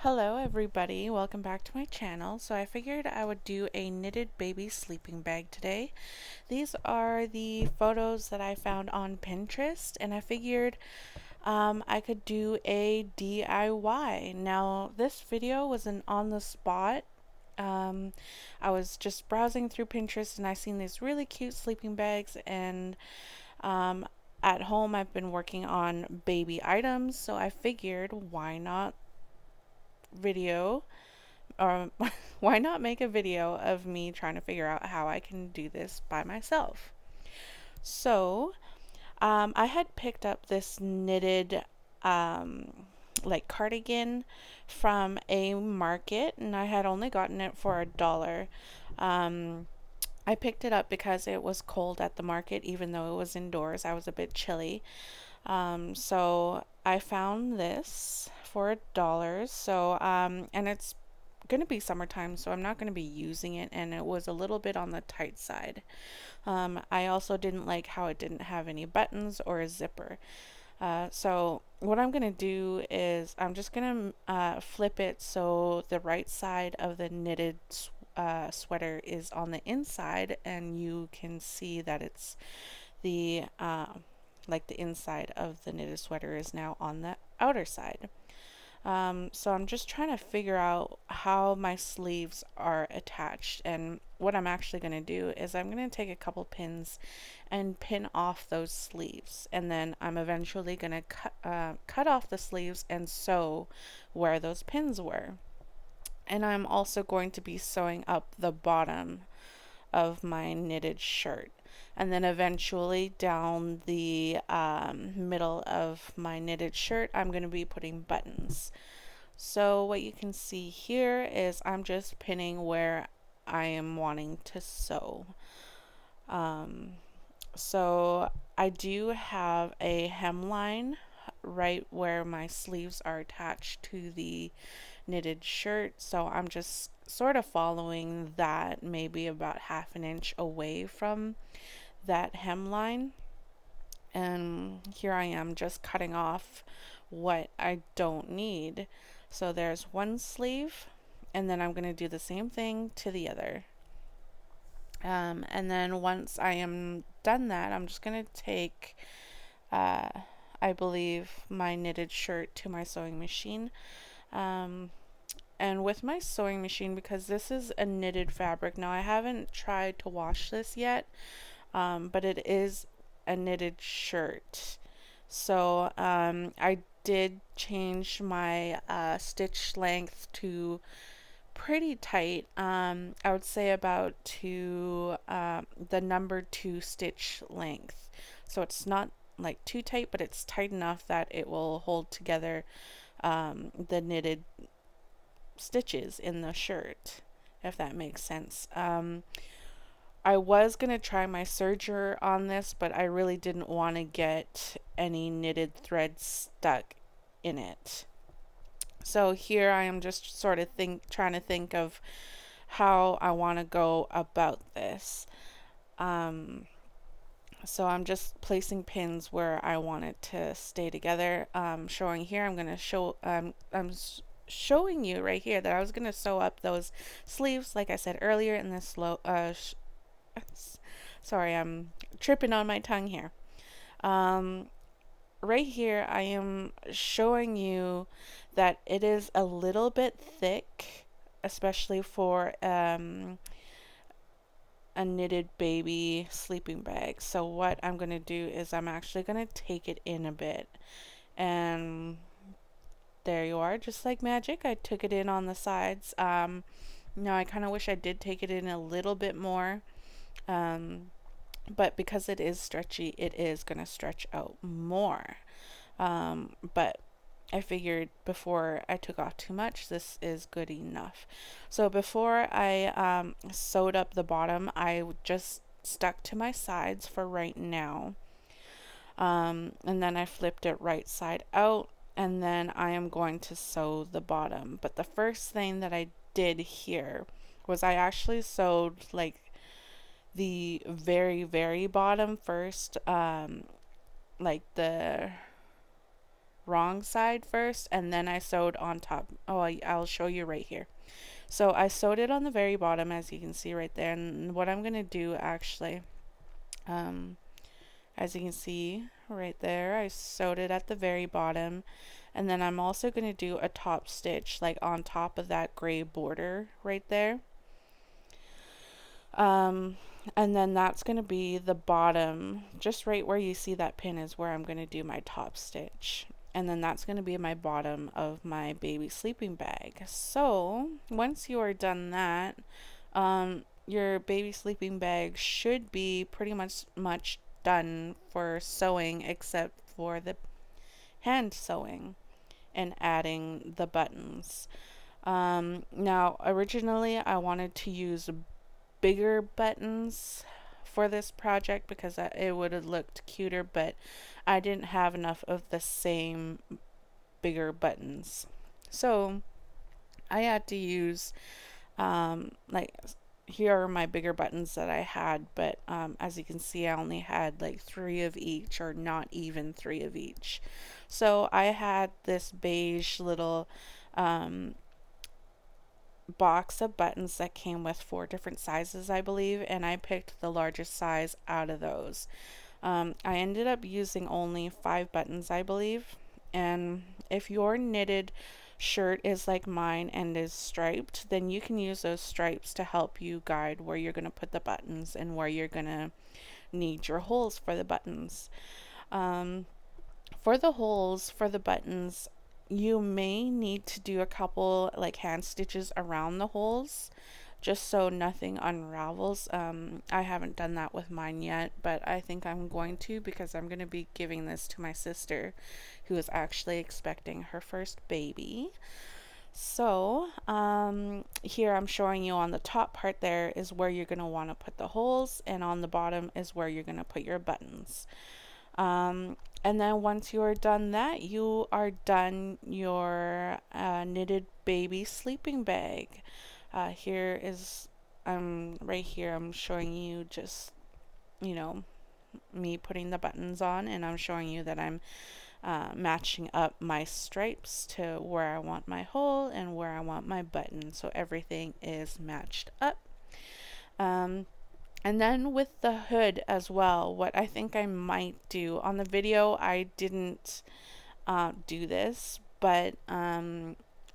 Hello everybody, welcome back to my channel. So I figured I would do a knitted baby sleeping bag today. These are the photos that I found on Pinterest, and I figured I could do a DIY. Now this video was an on the spot. Um, I was just browsing through Pinterest and I seen these really cute sleeping bags, and um, at home I've been working on baby items, so I figured why not video or why not make a video of me trying to figure out how I can do this by myself. So, I had picked up this knitted um, like cardigan from a market, and I had only gotten it for $1. Um, I picked it up because it was cold at the market, even though it was indoors. I was a bit chilly. So I found this for $1. And it's going to be summertime, so I'm not going to be using it, and it was a little bit on the tight side. I also didn't like how it didn't have any buttons or a zipper. So what I'm going to do is I'm just going to flip it so the right side of the knitted sweater is on the inside, and you can see that it's the like the inside of the knitted sweater is now on the outer side. So I'm just trying to figure out how my sleeves are attached, and what I'm actually going to do is I'm going to take a couple pins and pin off those sleeves, and then I'm eventually going to cut off the sleeves and sew where those pins were. And I'm also going to be sewing up the bottom of my knitted shirt. And then eventually down the middle of my knitted shirt, I'm going to be putting buttons. So what you can see here is I'm just pinning where I am wanting to sew. Um, so I do have a hemline right where my sleeves are attached to the knitted shirt, so I'm just sort of following that, maybe about half an inch away from that hemline. And here I am just cutting off what I don't need. So there's one sleeve, and then I'm going to do the same thing to the other. And then once I am done that, I'm just going to take, I believe, my knitted shirt to my sewing machine. And with my sewing machine, because this is a knitted fabric, now I haven't tried to wash this yet, but it is a knitted shirt. So I did change my stitch length to pretty tight. I would say about to the number 2 stitch length. So it's not like too tight, but it's tight enough that it will hold together the knitted stitches in the shirt, if that makes sense. I was going to try my serger on this, but I really didn't want to get any knitted thread stuck in it. So here I am just sort of trying to think of how I want to go about this. So I'm just placing pins where I want it to stay together. Showing here, I'm going to show, showing you right here that I was going to sew up those sleeves, like I said earlier, in this sorry, I'm tripping on my tongue here. Right here, I am showing you that it is a little bit thick, especially for a knitted baby sleeping bag. So what I'm going to do is I'm actually going to take it in a bit. And there you are, just like magic. I took it in on the sides. Now I kind of wish I did take it in a little bit more. But because it is stretchy, it is going to stretch out more. But I figured before I took off too much, this is good enough. So before I sewed up the bottom, I just stuck to my sides for right now. And then I flipped it right side out, and then I am going to sew the bottom. But the first thing that I did here was I actually sewed like the very, very bottom first, like the wrong side first, and then I sewed on top. Oh, I'll show you right here. So I sewed it on the very bottom, as you can see right there. And what I'm gonna do actually, as you can see right there, I sewed it at the very bottom, and then I'm also gonna do a top stitch like on top of that gray border right there. And then that's going to be the bottom, just right where you see that pin is where I'm going to do my top stitch. And then that's going to be my bottom of my baby sleeping bag. So once you are done that, your baby sleeping bag should be pretty much done for sewing, except for the hand sewing and adding the buttons. Now originally I wanted to use bigger buttons for this project because it would have looked cuter, but I didn't have enough of the same bigger buttons. So I had to use, like, here are my bigger buttons that I had, but as you can see, I only had like 3 of each, or not even 3 of each. So I had this beige little box of buttons that came with 4 different sizes, I believe, and I picked the largest size out of those. I ended up using only 5 buttons, I believe, and if your knitted shirt is like mine and is striped, then you can use those stripes to help you guide where you're going to put the buttons and where you're going to need your holes for the buttons. For the holes for the buttons, you may need to do a couple like hand stitches around the holes just so nothing unravels. I haven't done that with mine yet, but I think I'm going to, because I'm going to be giving this to my sister who is actually expecting her first baby. So here I'm showing you on the top part there is where you're going to want to put the holes, and on the bottom is where you're going to put your buttons. And then once you are done that, you are done your knitted baby sleeping bag. Here is, right here, I'm showing you just, you know, me putting the buttons on, and I'm showing you that I'm matching up my stripes to where I want my hole and where I want my button, so everything is matched up. And then with the hood as well, what I think I might do, on the video I didn't do this, but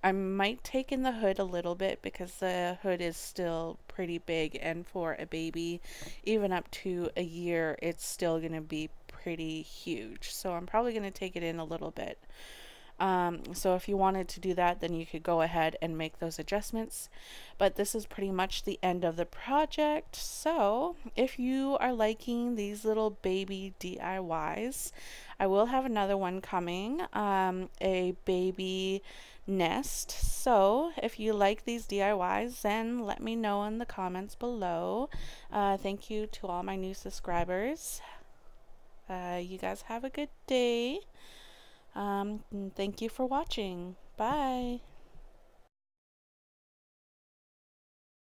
I might take in the hood a little bit because the hood is still pretty big, and for a baby, even up to a year, it's still going to be pretty huge. So I'm probably going to take it in a little bit. So if you wanted to do that, then you could go ahead and make those adjustments. But this is pretty much the end of the project. So if you are liking these little baby DIYs, I will have another one coming, a baby nest. So if you like these DIYs, then let me know in the comments below. Thank you to all my new subscribers. You guys have a good day. Thank you for watching. Bye.